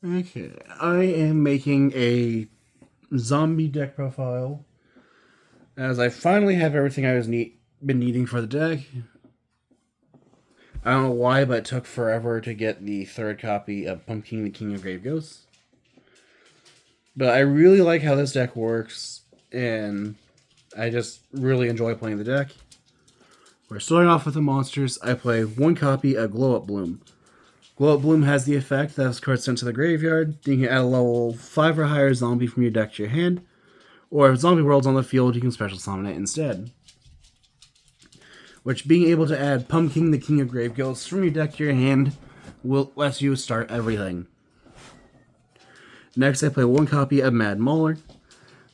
Okay, I am making a zombie deck profile as I finally have everything I was been needing for the deck. I don't know why, but it took forever to get the third copy of Pumpkin the King of Grave Ghosts. But I really like how this deck works, and I just really enjoy playing the deck. We're starting off with the monsters. I play one copy of Glow Up Bloom. Glow Up Bloom has the effect that if this card sent to the graveyard, you can add a level 5 or higher zombie from your deck to your hand, or if Zombie World's on the field, you can special summon it instead. Which, being able to add Pumpkin the King of Grave Ghosts from your deck to your hand will let you start everything. Next, I play one copy of Mad Mauler.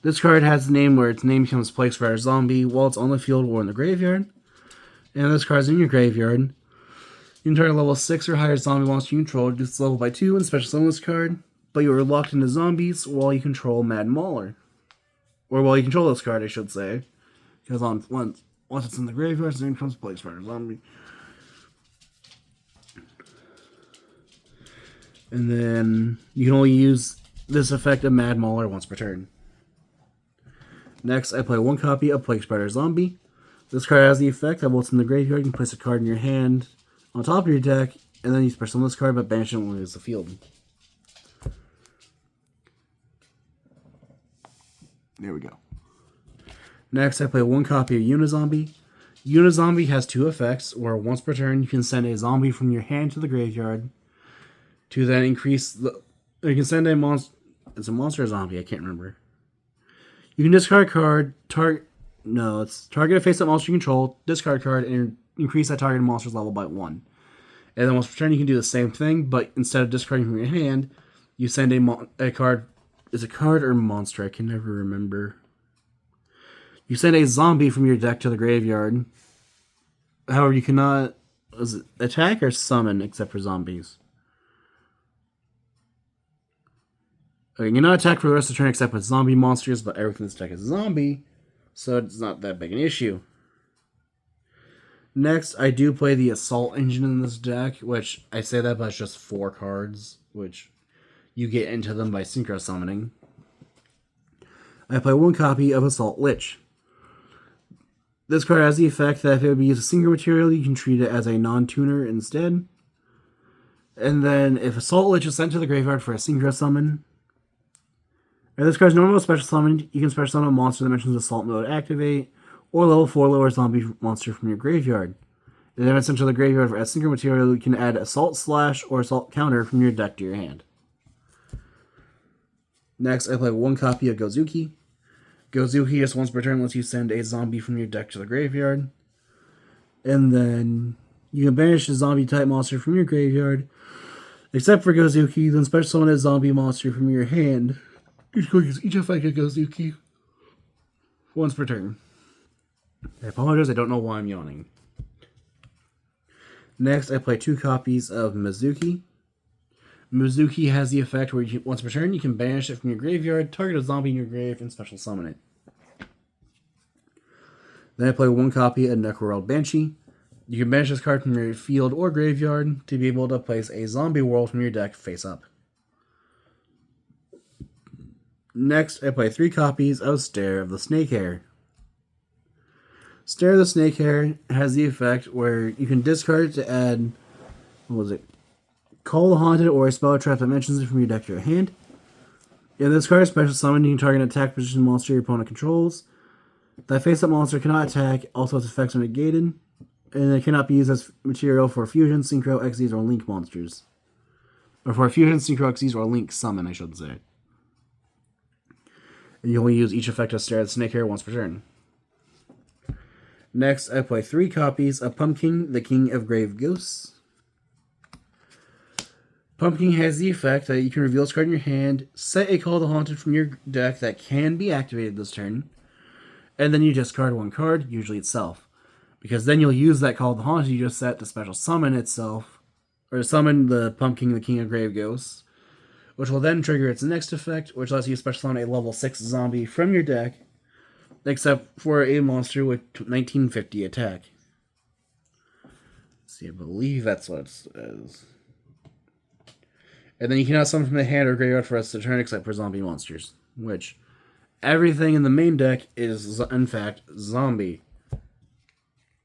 This card has the name where its name becomes Plague Spreader Zombie while it's on the field or in the graveyard. And this card's in your graveyard. You can target level 6 or higher zombie monster you control, reduce level by 2, and special summon this card, but you are locked into zombies while you control Mad Mauler. Or while you control this card, I should say. Because once it's in the graveyard, then comes Plague Spreader Zombie. And then you can only use this effect of Mad Mauler once per turn. Next, I play one copy of Plague Spreader Zombie. This card has the effect that while it's in the graveyard, you can place a card in your hand on top of your deck, and then you special summon this card, but banish it when it leaves the field. There we go. Next, I play one copy of Unizombie. Unizombie has two effects, where once per turn, you can send a zombie from your hand to the graveyard to then increase the... You can send a monster... It's a monster or zombie, I can't remember. You can discard a card, target a face-up monster you control, discard a card, and increase that targeted monster's level by 1. And then once per turn, you can do the same thing, but instead of discarding from your hand, you send a card. Is it card or monster? I can never remember. You send a zombie from your deck to the graveyard. However, you cannot attack or summon except for zombies. Okay, you cannot attack for the rest of the turn except with zombie monsters, but everything in this deck is zombie, so it's not that big an issue. Next, I do play the Assault Engine in this deck, which I say that, but it's just 4 cards, which you get into them by Synchro Summoning. I play one copy of Assault Lich. This card has the effect that if it would be used as Synchro material, you can treat it as a non-tuner instead. And then if Assault Lich is sent to the graveyard for a Synchro Summon, if this card's normal special summoned, you can special summon a monster that mentions Assault mode activate, or level 4 lower zombie monster from your graveyard. And then it's sent to the graveyard for a Synchro material, you can add Assault Slash or Assault Counter from your deck to your hand. Next, I play one copy of Gozuki. Gozuki just once per turn lets you send a zombie from your deck to the graveyard. And then you can banish a zombie type monster from your graveyard. Except for Gozuki, then special summon a zombie monster from your hand. Each effect of Gozuki once per turn. I apologize, I don't know why I'm yawning. Next, I play 2 copies of Mizuki. Mizuki has the effect where once per turn, you can banish it from your graveyard, target a zombie in your grave, and special summon it. Then I play one copy of Necroworld Banshee. You can banish this card from your field or graveyard to be able to place a zombie world from your deck face up. Next, I play 3 copies of Stare of the Snakehair. Stare of the Snakehair has the effect where you can discard it to add... What was it? Call the Haunted or a spell trap that mentions it from your deck to your hand. If this card is special summoned, you can target an attack position monster your opponent controls. That face-up monster cannot attack, also its effects are negated, and it cannot be used as material for Fusion, Synchro, Xyz, or Link monsters. Or for Fusion, Synchro, Xyz, or Link summon, I should say. And you only use each effect of Stare at the Snakehair once per turn. Next, I play 3 copies of Pumpkin, the King of Grave Ghosts. Pumpkin has the effect that you can reveal this card in your hand, set a Call the Haunted from your deck that can be activated this turn, and then you discard 1 card, usually itself. Because then you'll use that Call the Haunted you just set to special summon itself, or to summon the Pumpkin, the King of Grave Ghosts, which will then trigger its next effect, which lets you special summon a level 6 zombie from your deck, except for a monster with 1950 attack. Let's see, I believe that's what it says. And then you cannot summon from the hand or graveyard for us to turn except for zombie monsters. Which, everything in the main deck is, in fact, zombie.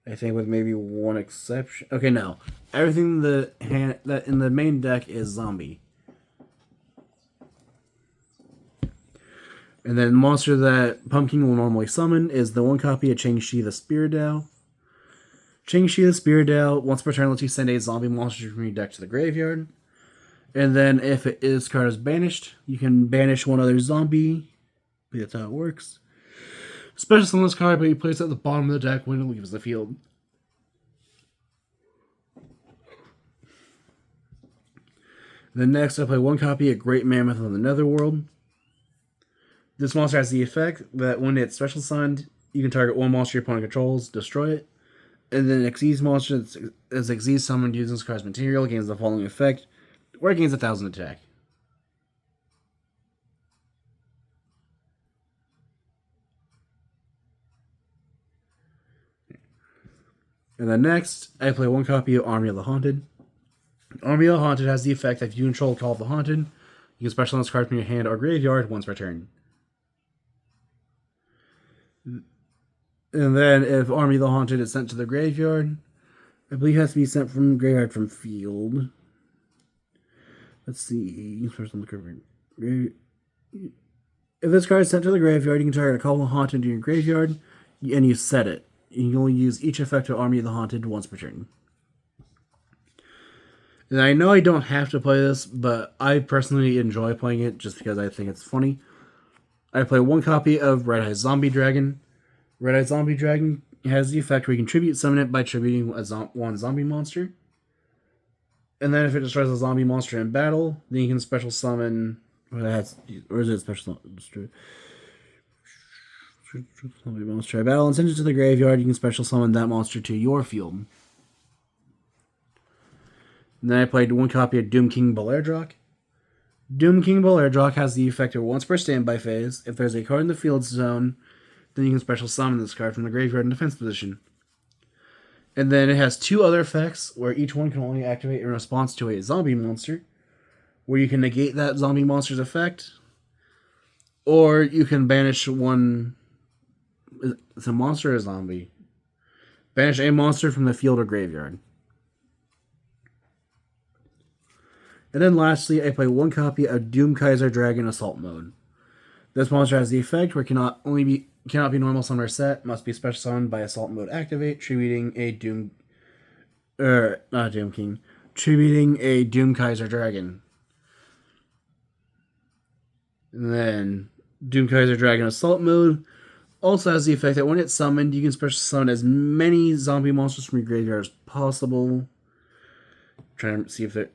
I think with maybe one exception. Okay, no. Everything in the main deck is zombie. And then the monster that Pumpkin will normally summon is the one copy of Cheng-Shi the Spiridow. Cheng-Shi the Spiridow, once per turn, lets you send a zombie monster from your deck to the graveyard. And then if this card is banished, you can banish one other zombie. That's how it works. Special summon this card, but you place it at the bottom of the deck when it leaves the field. Then next, I play one copy of Great Mammoth of the Netherworld. This monster has the effect that when it's special summoned, you can target one monster your opponent controls, destroy it. And then Xyz monster that's Xyz summoned using this card's material gains the following effect, where it gains 1,000 attack. And then next, I play one copy of Army of the Haunted. Army of the Haunted has the effect that if you control Call of the Haunted, you can special this card from your hand or graveyard once per turn. And then if Army of the Haunted is sent to the graveyard, I believe it has to be sent from graveyard from field. Let's see. If this card is sent to the graveyard, you can target a Call of the Haunted in your graveyard, and you set it. You can only use each effect of Army of the Haunted once per turn. And I know I don't have to play this, but I personally enjoy playing it just because I think it's funny. I play one copy of Red Eye Zombie Dragon. Red Eye Zombie Dragon has the effect where you can tribute summon it by tributing one zombie monster. And then if it destroys a zombie monster in battle, then you can special summon... Or is it special summon? Zombie monster in battle and send it to the graveyard. You can special summon that monster to your field. And then I played one copy of Doom King Balerdrock. Doom King Balerdrock has the effect of once per standby phase. If there's a card in the field zone, then you can special summon this card from the graveyard in defense position. And then it has two other effects where each one can only activate in response to a zombie monster, where you can negate that zombie monster's effect, or you can banish one... It's a monster or a zombie? Banish a monster from the field or graveyard. And then lastly, I play one copy of Doom Kaiser Dragon Assault Mode. This monster has the effect where it cannot be normal summon or set, must be special summoned by Assault Mode activate, tributing a tributing a Doom Kaiser Dragon. And then Doom Kaiser Dragon Assault Mode also has the effect that when it's summoned, you can special summon as many zombie monsters from your graveyard as possible. Trying to see if they're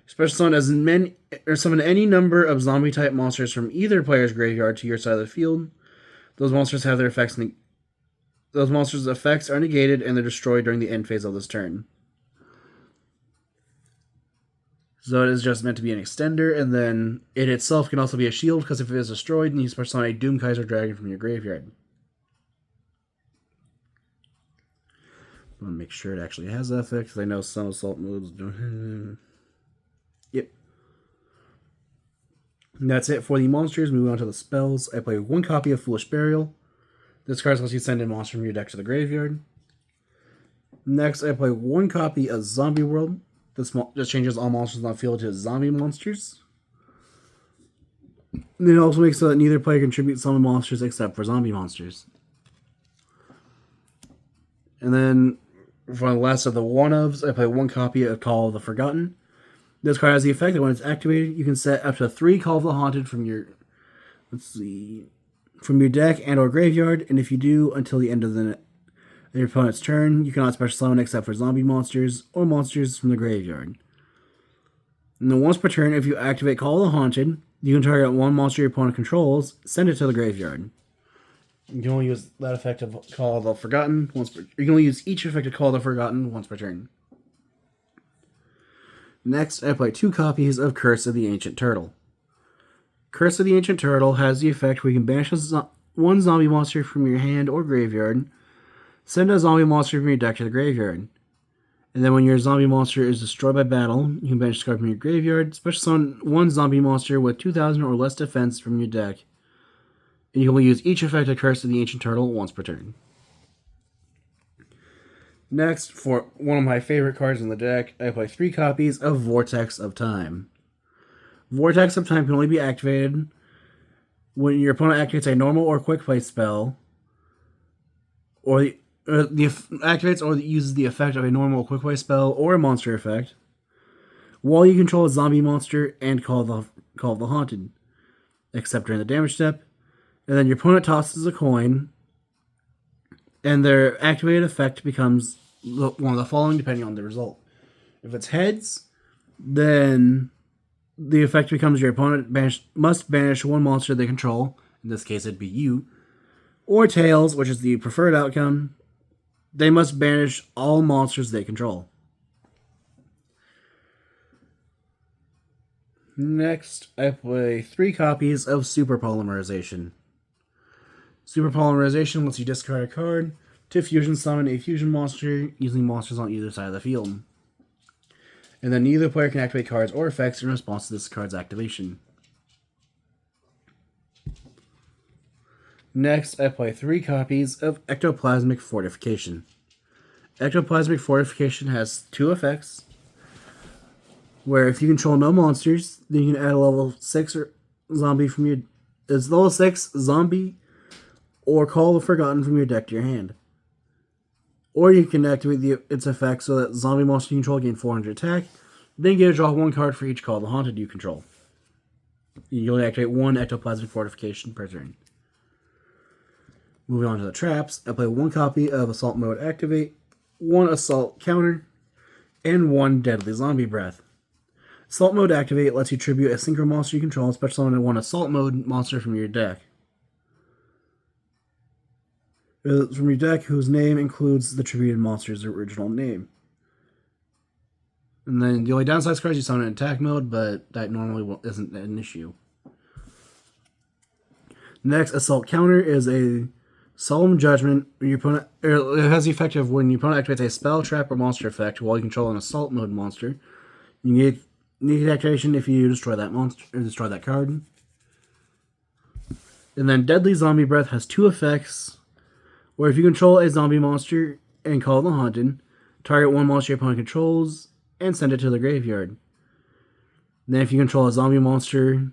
special summon as many or summon any number of zombie type monsters from either player's graveyard to your side of the field. Those monsters have their effects. Those monsters' effects are negated and they're destroyed during the end phase of this turn. So it is just meant to be an extender, and then it itself can also be a shield, because if it is destroyed, then you special summon a Doom Kaiser Dragon from your graveyard. I want to make sure it actually has that effect, because I know some assault modes don't. Yep. And that's it for the monsters. Moving on to the spells. I play one copy of Foolish Burial. This card lets you send a monster from your deck to the graveyard. Next, I play one copy of Zombie World. This just changes all monsters on the field to zombie monsters. And it also makes so that neither player contributes summon monsters except for zombie monsters. And then, for the last of the one-ofs, I play one copy of Call of the Forgotten. This card has the effect that when it's activated, you can set up to 3 Call of the Haunted from your... from your deck and or graveyard, and if you do, until the end of your opponent's turn, you cannot special summon except for zombie monsters or monsters from the graveyard. And then once per turn, if you activate Call of the Haunted, you can target one monster your opponent controls, send it to the graveyard. You can only use that effect of Call of the Forgotten once per... You can only use each effect of Call of the Forgotten once per turn. Next, I play 2 copies of Curse of the Ancient Turtle. Curse of the Ancient Turtle has the effect where you can banish one zombie monster from your hand or graveyard, send a zombie monster from your deck to the graveyard. And then when your zombie monster is destroyed by battle, you can banish this card from your graveyard. Special summon one zombie monster with 2,000 or less defense from your deck. And you will use each effect of Curse of the Ancient Turtle once per turn. Next, for one of my favorite cards in the deck, I play 3 copies of Vortex of Time. Vortex of Time can only be activated when your opponent activates a normal or quick play spell, or activates or uses the effect of a normal or quick play spell or a monster effect, while you control a zombie monster and Call of the Haunted, except during the damage step. And then your opponent tosses a coin, and their activated effect becomes one of the following depending on the result. If it's heads, then the effect becomes your opponent must banish one monster they control. In this case, it'd be you. Or tails, which is the preferred outcome, they must banish all monsters they control. Next, I play 3 copies of Super Polymerization. Super Polymerization lets you discard a card to fusion summon a fusion monster using monsters on either side of the field. And then neither player can activate cards or effects in response to this card's activation. Next, I play 3 copies of Ectoplasmic Fortification. Ectoplasmic Fortification has 2 effects, where if you control no monsters, then you can add a level 6 zombie from your... It's level 6 zombie or Call the Forgotten from your deck to your hand. Or you can activate its effect so that zombie monster you control gain 400 attack, then you get to draw 1 card for each Call the Haunted you control. You only activate 1 Ectoplasmic Fortification per turn. Moving on to the traps, I play 1 copy of Assault Mode Activate, 1 Assault Counter, and 1 Deadly Zombie Breath. Assault Mode Activate lets you tribute a synchro monster you control and special summon 1 Assault Mode monster from your deck. From your deck whose name includes the tributed monster's original name. And then the only downside cards you summon in attack mode, but that normally isn't an issue. Next, Assault Counter is a Solemn Judgment. Your opponent, it has the effect of when your opponent activates a spell, trap, or monster effect while you control an Assault Mode monster. You need activation if you destroy that monster or destroy that card. And then Deadly Zombie Breath has 2 effects. Where if you control a zombie monster and Call the Haunted, target 1 monster your opponent controls and send it to the graveyard. Then if you control a zombie monster,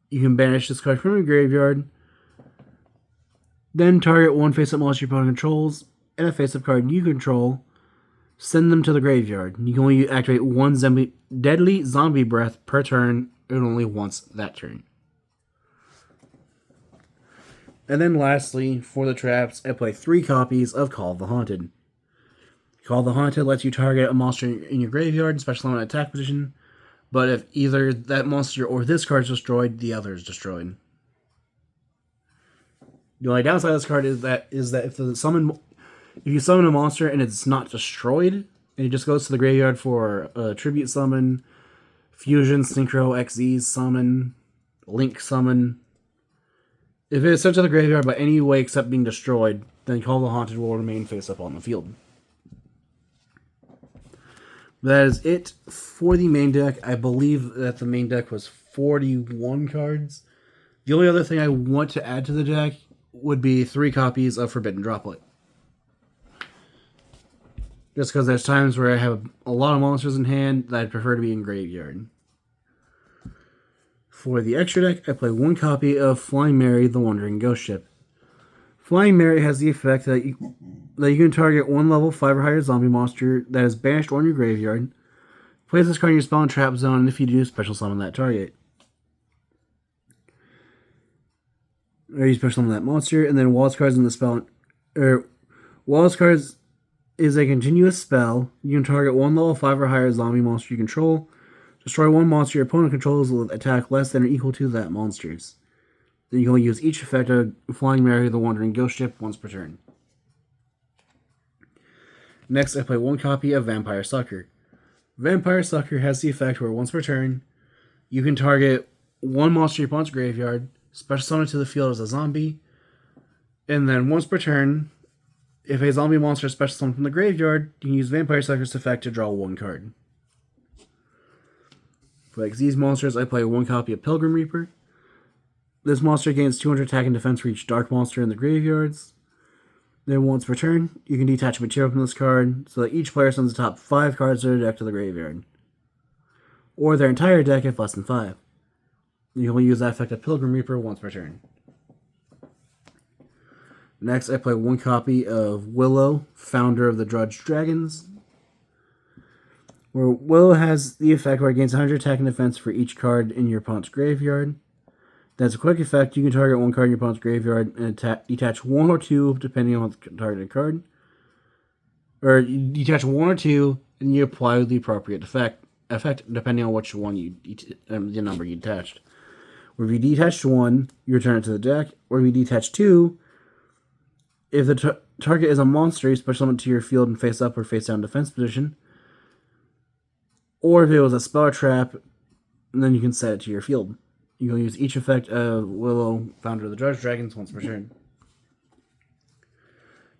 you can banish this card from your graveyard. Then target 1 face-up monster your opponent controls and a face-up card you control. Send them to the graveyard. You can only activate 1 Deadly Zombie Breath per turn and only once that turn. And then lastly, for the traps, I play 3 copies of Call of the Haunted. Call of the Haunted lets you target a monster in your graveyard and special summon an attack position, but if either that monster or this card is destroyed, the other is destroyed. The only downside of this card is that if you summon a monster and it's not destroyed, and it just goes to the graveyard for a tribute summon, fusion, synchro, XZ summon, link summon. If it is sent to the graveyard by any way except being destroyed, then Call of the Haunted will remain face up on the field. That is it for the main deck. I believe that the main deck was 41 cards. The only other thing I want to add to the deck would be 3 copies of Forbidden Droplet. Just because there's times where I have a lot of monsters in hand that I'd prefer to be in graveyard. For the extra deck, I play 1 copy of Flying Mary, the Wandering Ghost Ship. Flying Mary has the effect that you can target 1 level 5 or higher zombie monster that is banished on your graveyard. Place this card in your spell and trap zone, and if you do, special summon that target. Or you special summon that monster, and then Wild's Cards in the spell. Wild's Cards is a continuous spell. You can target 1 level 5 or higher zombie monster you control. Destroy 1 monster your opponent controls with attack less than or equal to that monster's. Then you can only use each effect of Flying Mary, the Wandering Ghost Ship, once per turn. Next, I play 1 copy of Vampire Sucker. Vampire Sucker has the effect where once per turn, you can target 1 monster your opponent's graveyard, special summon it to the field as a zombie, and then once per turn, If a zombie monster is special summoned from the graveyard, you can use Vampire Sucker's effect to draw 1 card. For like these monsters, I play 1 copy of Pilgrim Reaper. This monster gains 200 attack and defense for each dark monster in the graveyards. Then once per turn, you can detach material from this card so that each player sends the top 5 cards of their deck to the graveyard. Or their entire deck if less than 5. You only use that effect of Pilgrim Reaper once per turn. Next, I play 1 copy of Willow, founder of the Drudge Dragons. Where Willow has the effect where it gains 100 attack and defense for each card in your opponent's graveyard. That's a quick effect. You can target 1 card in your opponent's graveyard and detach 1 or 2 depending on the targeted card. Or you detach 1 or 2 and you apply the appropriate effect depending on which one the number you detached. Or if you detached 1, you return it to the deck. Or if you detach 2, if the target is a monster, you special summon it to your field in face up or face down defense position. Or if it was a spell or trap, then you can set it to your field. You can use each effect of Willow, founder of the Drudge Dragons, once per turn.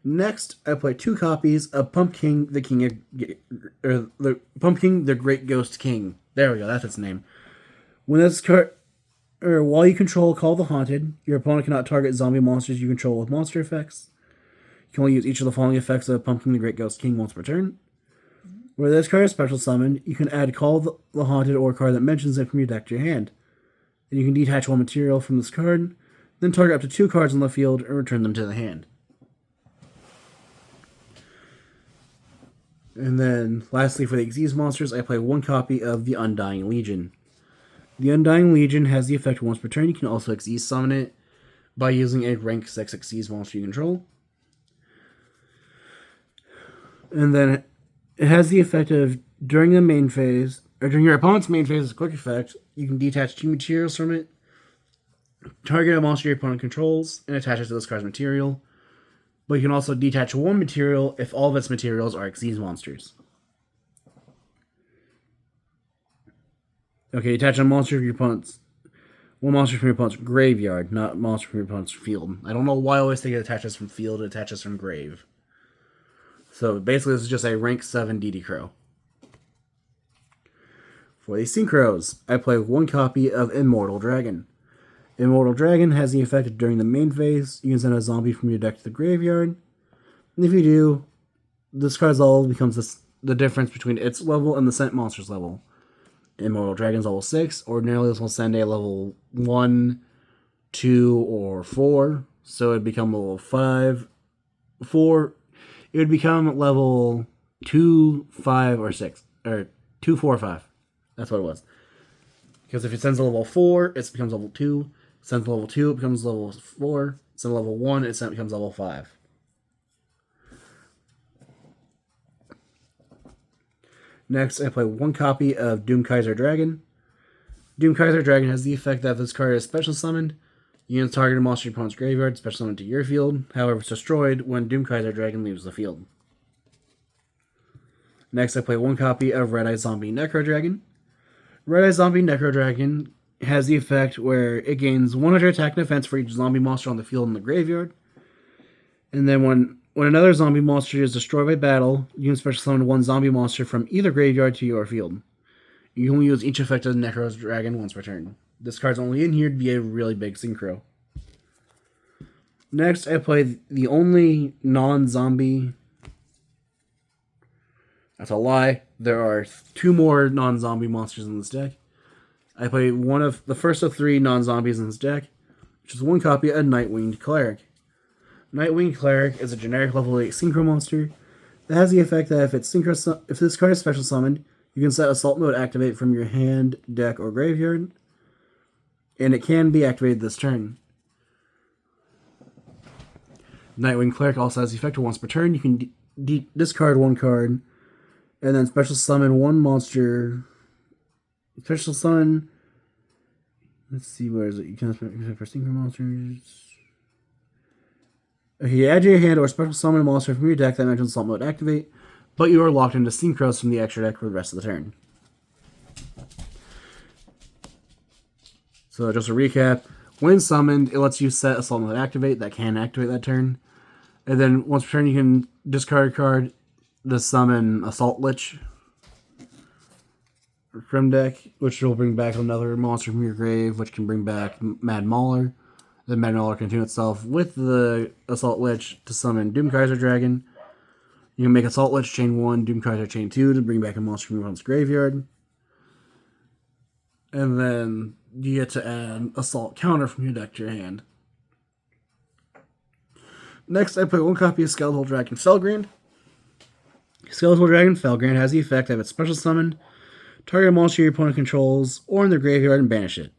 Next, I play 2 copies of Pumpkin the Great Ghost King. There we go, that's its name. When this card, while you control Call the Haunted, your opponent cannot target zombie monsters you control with monster effects. You can only use each of the following effects of Pumpkin the Great Ghost King once per turn. Where this card is special summoned, you can add Call the Haunted or a card that mentions it from your deck to your hand. And you can detach 1 material from this card, then target up to 2 cards on the field and return them to the hand. And then, lastly, for the Xyz monsters, I play 1 copy of the Undying Legion. The Undying Legion has the effect once per turn. You can also Xyz summon it by using a rank 6 Xyz monster you control. And then it has the effect of, during the main phase, or during your opponent's main phase as a quick effect, you can detach 2 materials from it, target a monster your opponent controls, and attach it to this card's material. But you can also detach 1 material if all of its materials are Xyz monsters. Okay, attach a monster from your opponent's... 1 monster from your opponent's graveyard, not monster from your opponent's field. I don't know why I always think it attaches from field, it attaches from grave. So basically this is just a rank 7 DD Crow. For the Synchros, I play 1 copy of Immortal Dragon. Immortal Dragon has the effect of during the main phase, you can send a zombie from your deck to the graveyard. And if you do, this card's level becomes the difference between its level and the sent monster's level. Immortal Dragon's level 6. Ordinarily this will send a level 1, 2, or 4. So it'd become level 5. 4. It would become level 2, 5, or 6. Or 2, 4, 5. That's what it was. Because if it sends a level 4, it becomes level 2. Sends level 2, it becomes level 4. Sends level 1, it becomes level 5. Next, I play 1 copy of Doomkaiser Dragon. Doomkaiser Dragon has the effect that if this card is special summoned, you can target a monster in your opponent's graveyard, special summon to your field. However, it's destroyed when Doomkaiser Dragon leaves the field. Next, I play 1 copy of Red Eye Zombie Necro Dragon. Red Eye Zombie Necro Dragon has the effect where it gains 100 attack and defense for each zombie monster on the field in the graveyard. And then when another zombie monster is destroyed by battle, you can special summon 1 zombie monster from either graveyard to your field. You can only use each effect of Necro's Dragon once per turn. This card's only in here to be a really big Synchro. Next, I play the only non-zombie... That's a lie. There are 2 more non-zombie monsters in this deck. I play one of the first of 3 non-zombies in this deck, which is 1 copy of Nightwinged Cleric. Nightwinged Cleric is a generic level 8 Synchro monster that has the effect that if this card is special summoned, you can set Assault Mode activate from your hand, deck, or graveyard, and it can be activated this turn. Nightwinged Cleric also has the effect of once per turn. You can discard 1 card, and then special summon 1 monster. Special summon. Let's see, where is it? You can for Synchro monsters. Okay, you add to your hand or special summon a monster from your deck that mentions Assault Mode activate, but you are locked into Synchros from the extra deck for the rest of the turn. So just a recap. When summoned, it lets you set Assault Mode activate that can activate that turn. And then once per turn, you can discard a card to summon Assault Lich from deck, which will bring back another monster from your grave, which can bring back Mad Mauler. Then Mad Mauler can tune itself with the Assault Lich to summon Doomkaiser Dragon. You can make Assault Lich chain 1, Doomkaiser chain 2 to bring back a monster from your opponent's graveyard. And then you get to add Assault Counter from your deck to your hand. Next, I play one copy of Skeletal Dragon Felgrand. Skeletal Dragon Felgrand has the effect of its special summon, target a monster your opponent controls, or in their graveyard and banish it.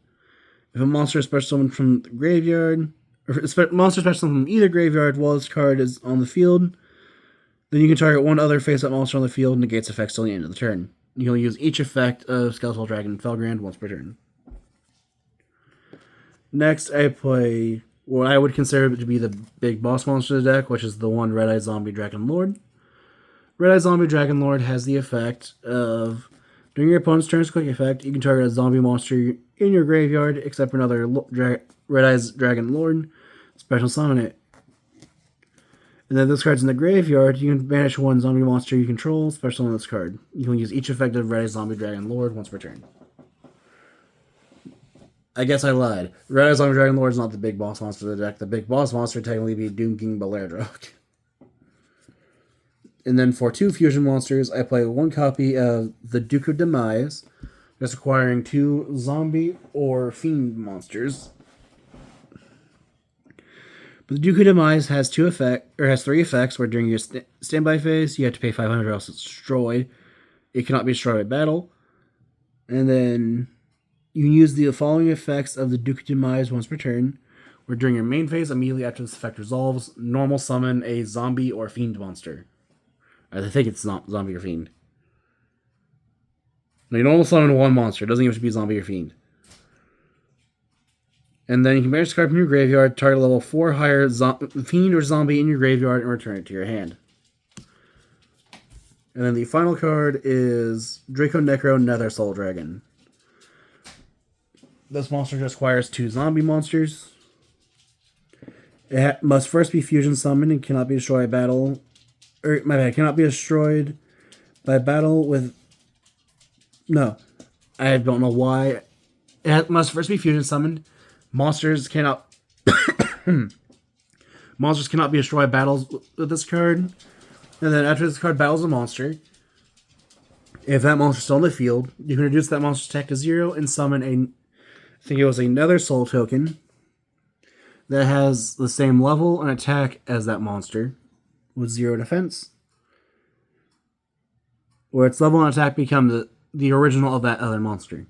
If a monster is special summoned from the graveyard, or monster special summoned from either graveyard while this card is on the field, then you can target one other face-up monster on the field and negates effects till the end of the turn. You can only use each effect of Skeletal Dragon Felgrand once per turn. Next, I play what I would consider to be the big boss monster of the deck, which is the one Red-Eye Zombie Dragon Lord. Red-Eye Zombie Dragon Lord has the effect of, during your opponent's turn's quick effect, you can target a zombie monster in your graveyard, except for another Red-Eye Dragon Lord, special summon it. And then this card's in the graveyard, you can banish one zombie monster you control, special on this card. You can use each effect of Red-Eye Zombie Dragon Lord once per turn. I guess I lied. Red-Eye Zombie Dragon Lord is not the big boss monster of the deck. The big boss monster would technically be Doom King Balerdrock. And then for 2 fusion monsters, I play one copy of the Duke of Demise, just acquiring 2 zombie or fiend monsters. But the Duke of Demise has 3 effects, where during your standby phase, you have to pay 500 or else it's destroyed. It cannot be destroyed by battle. And then you can use the following effects of the Duke of Demise once per turn, where during your main phase, immediately after this effect resolves, normal summon a zombie or fiend monster. I think it's not zombie or fiend. No, you normal summon one monster. It doesn't even have to be zombie or fiend. And then you can banish this card from your graveyard, target level 4 higher fiend or zombie in your graveyard, and return it to your hand. And then the final card is Draco Necro Nether Soul Dragon. This monster just acquires 2 zombie monsters. It must first be fusion summoned and cannot be destroyed by battle. Cannot be destroyed by battle with... No. I don't know why. Must first be fusion summoned. Monsters cannot... Monsters cannot be destroyed by battles with this card. And then after this card battles a monster, if that monster is still in the field, you can reduce that monster's attack to 0 and summon I think it was another soul token that has the same level and attack as that monster with 0 defense, where its level and attack become the original of that other monster.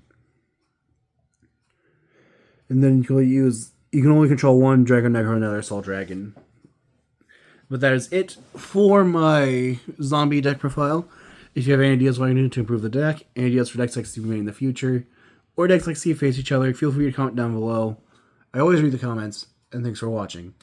And then you can only control one Dragon Necro and Nether Soul Dragon. But that is it for my zombie deck profile. If you have any ideas what I can do to improve the deck, any ideas for decks like Steve made in the future, or decks like Steve face each other, feel free to comment down below. I always read the comments, and thanks for watching.